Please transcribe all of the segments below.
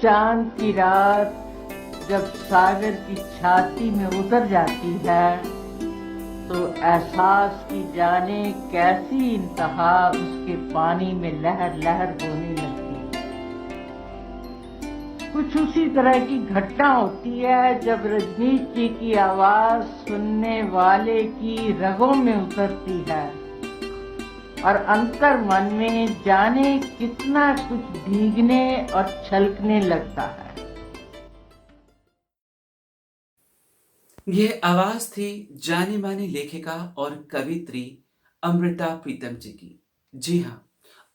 चांद की रात जब सागर की छाती में उतर जाती है तो एहसास की जाने कैसी इंतहा उसके पानी में लहर लहर होने लगती है। कुछ उसी तरह की घटना होती है जब रजनीश जी की आवाज सुनने वाले की रगों में उतरती है और अंतर मन में जाने कितना कुछ भीगने और छलकने लगता है। यह आवाज थी जानी मानी लेखिका और कवित्री अमृता प्रीतम जी की। जी हाँ,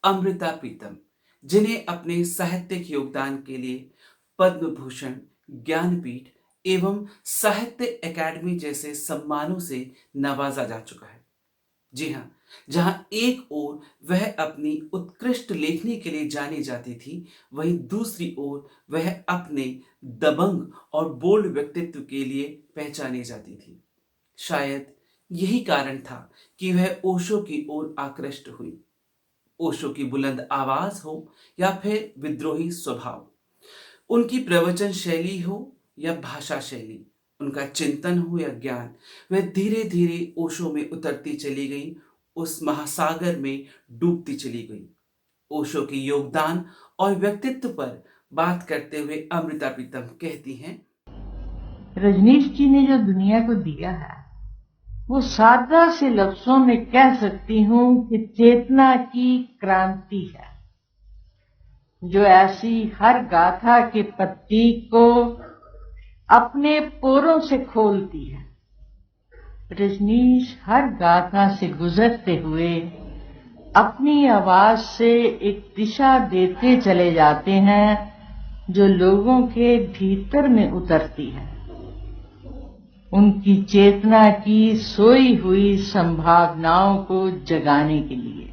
अमृता प्रीतम, जिन्हें अपने साहित्यिक योगदान के लिए पद्म भूषण, ज्ञानपीठ एवं साहित्य अकादमी जैसे सम्मानों से नवाजा जा चुका है। जी हाँ, जहां एक ओर वह अपनी उत्कृष्ट लेखनी के लिए जानी जाती थी, वहीं दूसरी ओर वह अपने दबंग और बोल्ड व्यक्तित्व के लिए पहचानी जाती थी। शायद यही कारण था कि वह ओशो की ओर आकृष्ट हुई। ओशो की बुलंद आवाज हो या फिर विद्रोही स्वभाव, उनकी प्रवचन शैली हो या भाषा शैली, उनका चिंतन हो या ज्ञान, वह धीरे धीरे ओशो में उतरती चली गई, उस महासागर में डूबती चली गई। ओशो के योगदान और व्यक्तित्व पर बात करते हुए अमृता प्रीतम कहती हैं, रजनीश जी ने जो दुनिया को दिया है वो सादा से लफ्जों में कह सकती हूँ कि चेतना की क्रांति है, जो ऐसी हर गाथा के पत्ती को अपने पोरों से खोलती है। रजनीश हर गाथा से गुजरते हुए अपनी आवाज से एक दिशा देते चले जाते हैं जो लोगों के भीतर में उतरती है, उनकी चेतना की सोई हुई संभावनाओं को जगाने के लिए।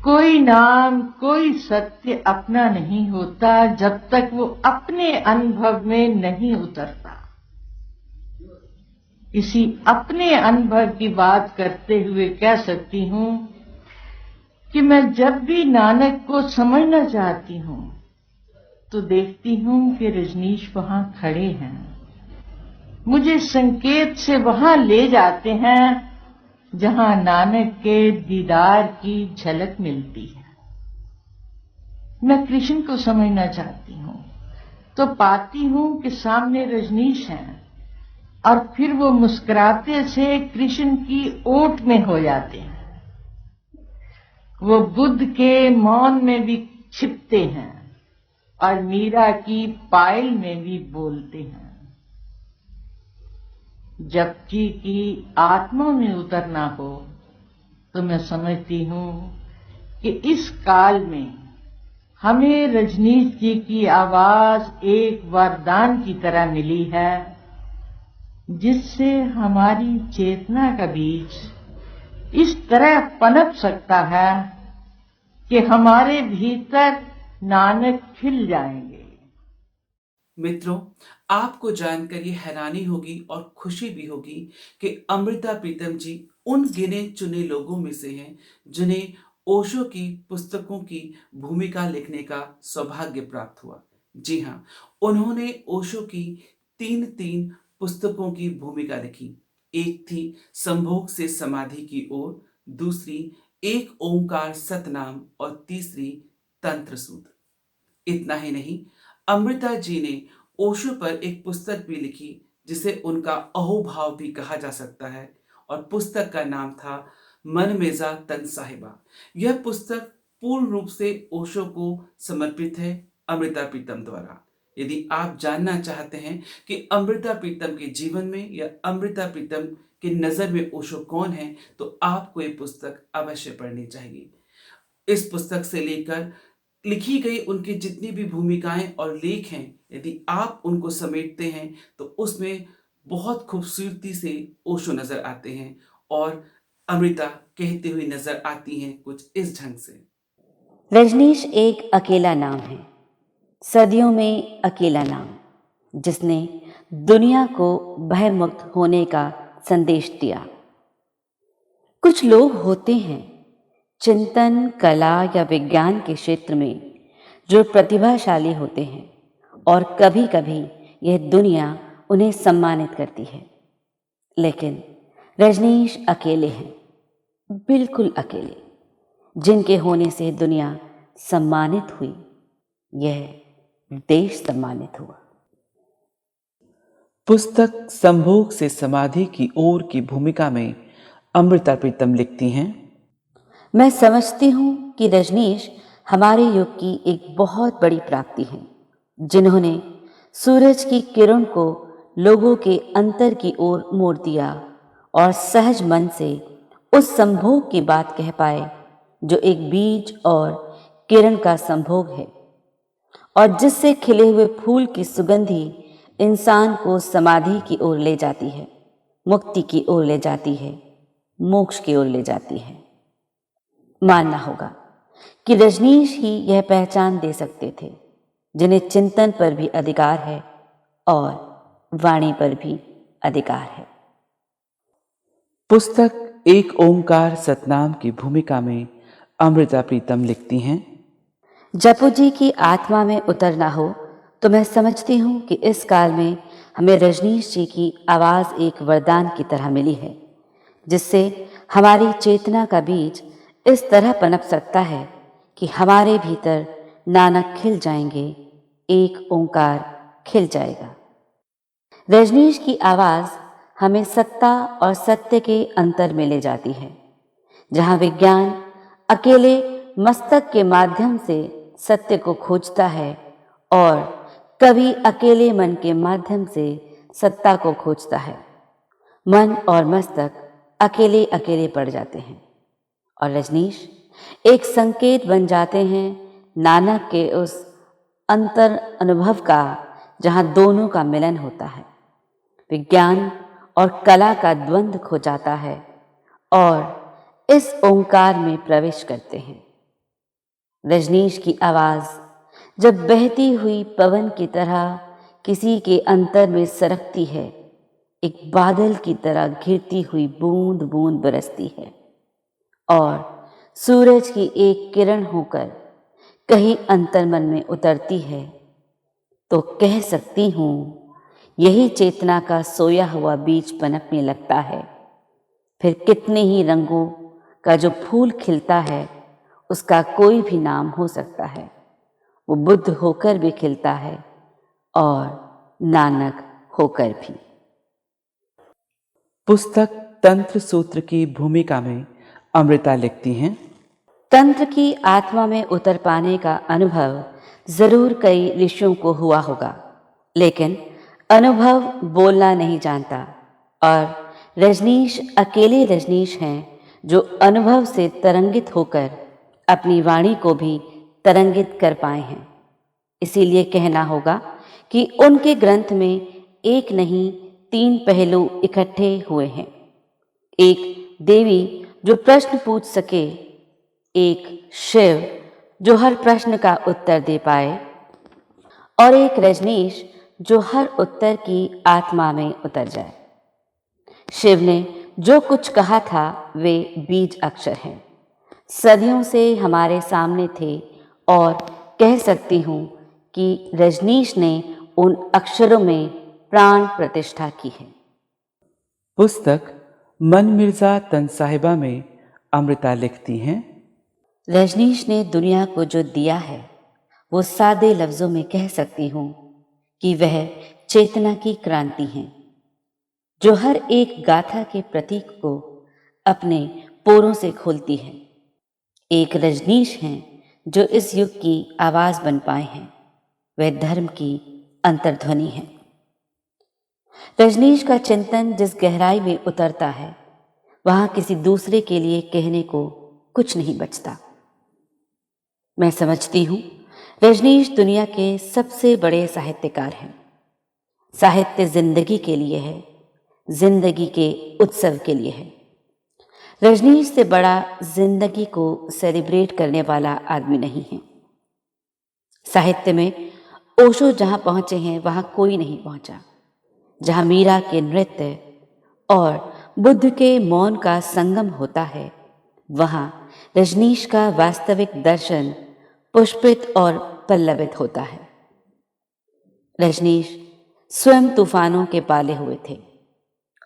कोई नाम, कोई सत्य अपना नहीं होता जब तक वो अपने अनुभव में नहीं उतरता। किसी अपने अनुभव की बात करते हुए कह सकती हूँ कि मैं जब भी नानक को समझना चाहती हूँ तो देखती हूँ कि रजनीश वहां खड़े हैं, मुझे संकेत से वहां ले जाते हैं जहां नानक के दीदार की झलक मिलती है। मैं कृष्ण को समझना चाहती हूँ तो पाती हूँ कि सामने रजनीश हैं और फिर वो मुस्कुराते से कृष्ण की ओट में हो जाते हैं। वो बुद्ध के मौन में भी छिपते हैं और मीरा की पायल में भी बोलते हैं। जबकि की आत्मा में उतरना हो तो मैं समझती हूँ कि इस काल में हमें रजनीश जी की आवाज एक वरदान की तरह मिली है, जिससे हमारी चेतना का बीज इस तरह पनप सकता है कि हमारे भीतर नानक खिल जाएंगे। मित्रों, आपको जानकर ये हैरानी होगी और खुशी भी होगी कि अमृता प्रीतम जी उन गिने चुने लोगों में से हैं जिन्हें ओशो की पुस्तकों की भूमिका लिखने का सौभाग्य प्राप्त हुआ। जी हाँ, उन्होंने ओशो की तीन तीन पुस्तकों की भूमिका लिखी। एक थी संभोग से समाधि की ओर, दूसरी एक ओंकार सतनाम और तीसरी तंत्र सूत्र। इतना ही नहीं, अमृता जी ने ओशो पर एक पुस्तक भी लिखी जिसे उनका अहोभाव भी कहा जा सकता है, और पुस्तक का नाम था मन मेजा तन साहिबा। यह पुस्तक पूर्ण रूप से ओशो को समर्पित है अमृता प्रीतम द्वारा। यदि आप जानना चाहते हैं कि अमृता प्रीतम के जीवन में या अमृता प्रीतम की नजर में ओशो कौन है, तो आपको ये पुस्तक अवश्य पढ़नी चाहिए। इस पुस्तक से लेकर लिखी गई उनकी जितनी भी भूमिकाएं और लेख हैं, यदि आप उनको समेटते हैं तो उसमें बहुत खूबसूरती से ओशो नजर आते हैं, और अमृता कहती हुई नजर आती हैं कुछ इस ढंग से। रजनीश एक अकेला नाम है, सदियों में अकेला नाम, जिसने दुनिया को भयमुक्त होने का संदेश दिया। कुछ लोग होते हैं चिंतन, कला या विज्ञान के क्षेत्र में जो प्रतिभाशाली होते हैं और कभी कभी यह दुनिया उन्हें सम्मानित करती है। लेकिन रजनीश अकेले हैं, बिल्कुल अकेले, जिनके होने से दुनिया सम्मानित हुई, यह देश सम्मानित हुआ। पुस्तक संभोग से समाधि की ओर की भूमिका में अमृता प्रीतम लिखती हैं, मैं समझती हूँ कि रजनीश हमारे युग की एक बहुत बड़ी प्राप्ति है, जिन्होंने सूरज की किरण को लोगों के अंतर की ओर मोड़ दिया और सहज मन से उस संभोग की बात कह पाए जो एक बीज और किरण का संभोग है, और जिससे खिले हुए फूल की सुगंधी इंसान को समाधि की ओर ले जाती है, मुक्ति की ओर ले जाती है, मोक्ष की ओर ले जाती है। मानना होगा कि रजनीश ही यह पहचान दे सकते थे, जिन्हें चिंतन पर भी अधिकार है और वाणी पर भी अधिकार है। पुस्तक एक ओंकार सतनाम की भूमिका में अमृता प्रीतम लिखती हैं, जपू जी की आत्मा में उतरना हो तो मैं समझती हूँ कि इस काल में हमें रजनीश जी की आवाज़ एक वरदान की तरह मिली है, जिससे हमारी चेतना का बीज इस तरह पनप सकता है कि हमारे भीतर नानक खिल जाएंगे, एक ओंकार खिल जाएगा। रजनीश की आवाज़ हमें सत्ता और सत्य के अंतर में ले जाती है, जहाँ विज्ञान अकेले मस्तक के माध्यम से सत्य को खोजता है और कवि अकेले मन के माध्यम से सत्ता को खोजता है। मन और मस्तक अकेले अकेले पड़ जाते हैं और रजनीश एक संकेत बन जाते हैं नानक के उस अंतर अनुभव का, जहाँ दोनों का मिलन होता है। विज्ञान और कला का द्वंद्व खो जाता है और इस ओंकार में प्रवेश करते हैं। रजनीश की आवाज़ जब बहती हुई पवन की तरह किसी के अंतर में सरकती है, एक बादल की तरह घिरती हुई बूंद बूंद बरसती है और सूरज की एक किरण होकर कहीं अंतर्मन में उतरती है, तो कह सकती हूँ यही चेतना का सोया हुआ बीज पनपने लगता है। फिर कितने ही रंगों का जो फूल खिलता है, उसका कोई भी नाम हो सकता है। वो बुद्ध होकर भी खिलता है और नानक होकर भी। पुस्तक तंत्र सूत्र की भूमिका में अमृता लिखती हैं, तंत्र की आत्मा में उतर पाने का अनुभव जरूर कई ऋषियों को हुआ होगा, लेकिन अनुभव बोलना नहीं जानता और रजनीश अकेले रजनीश हैं जो अनुभव से तरंगित होकर अपनी वाणी को भी तरंगित कर पाए हैं। इसीलिए कहना होगा कि उनके ग्रंथ में एक नहीं 3 पहलू इकट्ठे हुए हैं। एक देवी जो प्रश्न पूछ सके, एक शिव जो हर प्रश्न का उत्तर दे पाए, और एक रजनीश जो हर उत्तर की आत्मा में उतर जाए। शिव ने जो कुछ कहा था वे बीज अक्षर हैं, सदियों से हमारे सामने थे और कह सकती हूँ कि रजनीश ने उन अक्षरों में प्राण प्रतिष्ठा की है। पुस्तक मन मिर्जा तन साहिबा में अमृता लिखती हैं, रजनीश ने दुनिया को जो दिया है वो सादे लफ्ज़ों में कह सकती हूँ कि वह चेतना की क्रांति है, जो हर एक गाथा के प्रतीक को अपने पोरों से खोलती है। एक रजनीश हैं जो इस युग की आवाज़ बन पाए हैं, वह धर्म की अंतर्ध्वनि है। रजनीश का चिंतन जिस गहराई में उतरता है, वहाँ किसी दूसरे के लिए कहने को कुछ नहीं बचता। मैं समझती हूँ रजनीश दुनिया के सबसे बड़े साहित्यकार हैं। साहित्य जिंदगी के लिए है, जिंदगी के उत्सव के लिए है। रजनीश से बड़ा जिंदगी को सेलिब्रेट करने वाला आदमी नहीं है। साहित्य में ओशो जहाँ पहुँचे हैं वहाँ कोई नहीं पहुँचा। जहाँ मीरा के नृत्य और बुद्ध के मौन का संगम होता है, वहाँ रजनीश का वास्तविक दर्शन पुष्पित और पल्लवित होता है। रजनीश स्वयं तूफानों के पाले हुए थे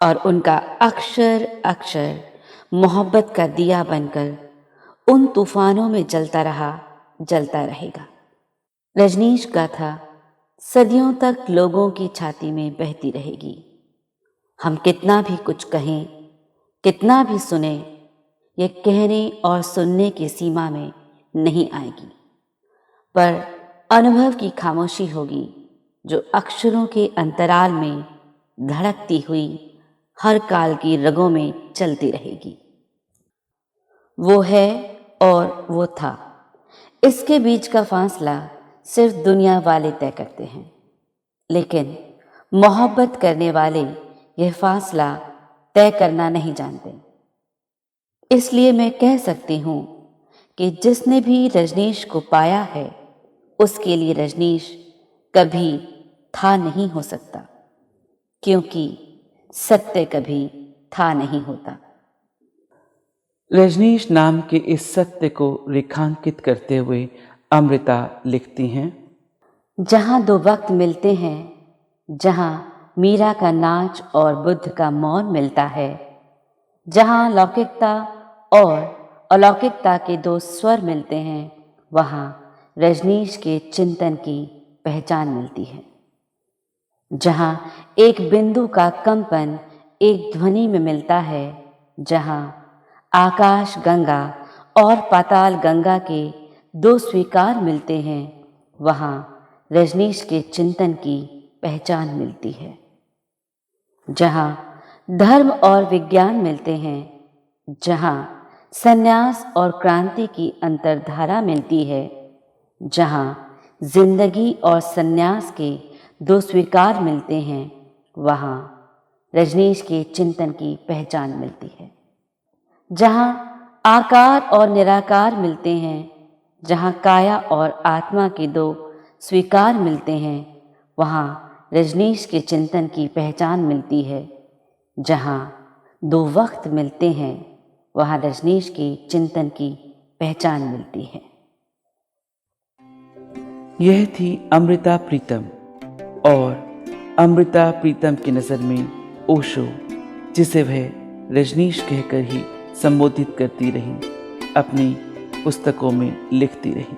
और उनका अक्षर अक्षर मोहब्बत का दिया बनकर उन तूफानों में जलता रहा, जलता रहेगा। रजनीश गाथा सदियों तक लोगों की छाती में बहती रहेगी। हम कितना भी कुछ कहें, कितना भी सुने, ये कहने और सुनने की सीमा में नहीं आएगी, पर अनुभव की खामोशी होगी जो अक्षरों के अंतराल में धड़कती हुई हर काल की रगों में चलती रहेगी। वो है और वो था, इसके बीच का फासला सिर्फ दुनिया वाले तय करते हैं, लेकिन मोहब्बत करने वाले यह फासला तय करना नहीं जानते। इसलिए मैं कह सकती हूँ कि जिसने भी रजनीश को पाया है उसके लिए रजनीश कभी था नहीं हो सकता, क्योंकि सत्य कभी था नहीं होता। रजनीश नाम के इस सत्य को रेखांकित करते हुए अमृता लिखती हैं, जहाँ दो वक्त मिलते हैं, जहाँ मीरा का नाच और बुद्ध का मौन मिलता है, जहाँ लौकिकता और अलौकिकता के दो स्वर मिलते हैं, वहाँ रजनीश के चिंतन की पहचान मिलती है। जहाँ एक बिंदु का कंपन एक ध्वनि में मिलता है, जहाँ आकाश गंगा और पाताल गंगा के दो स्वीकार मिलते हैं, वहाँ रजनीश के चिंतन की पहचान मिलती है। जहाँ धर्म और विज्ञान मिलते हैं, जहाँ संन्यास और क्रांति की अंतर्धारा मिलती है, जहाँ जिंदगी और संन्यास के दो स्वीकार मिलते हैं, वहाँ रजनीश के चिंतन की पहचान मिलती है। जहाँ आकार और निराकार मिलते हैं, जहाँ काया और आत्मा के दो स्वीकार मिलते हैं, वहाँ रजनीश के चिंतन की पहचान मिलती है। जहाँ दो वक्त मिलते हैं, वहाँ रजनीश के चिंतन की पहचान मिलती है। यह थी अमृता प्रीतम और अमृता प्रीतम की नज़र में ओशो, जिसे वह रजनीश कहकर ही संबोधित करती रही, अपनी पुस्तकों में लिखती रही।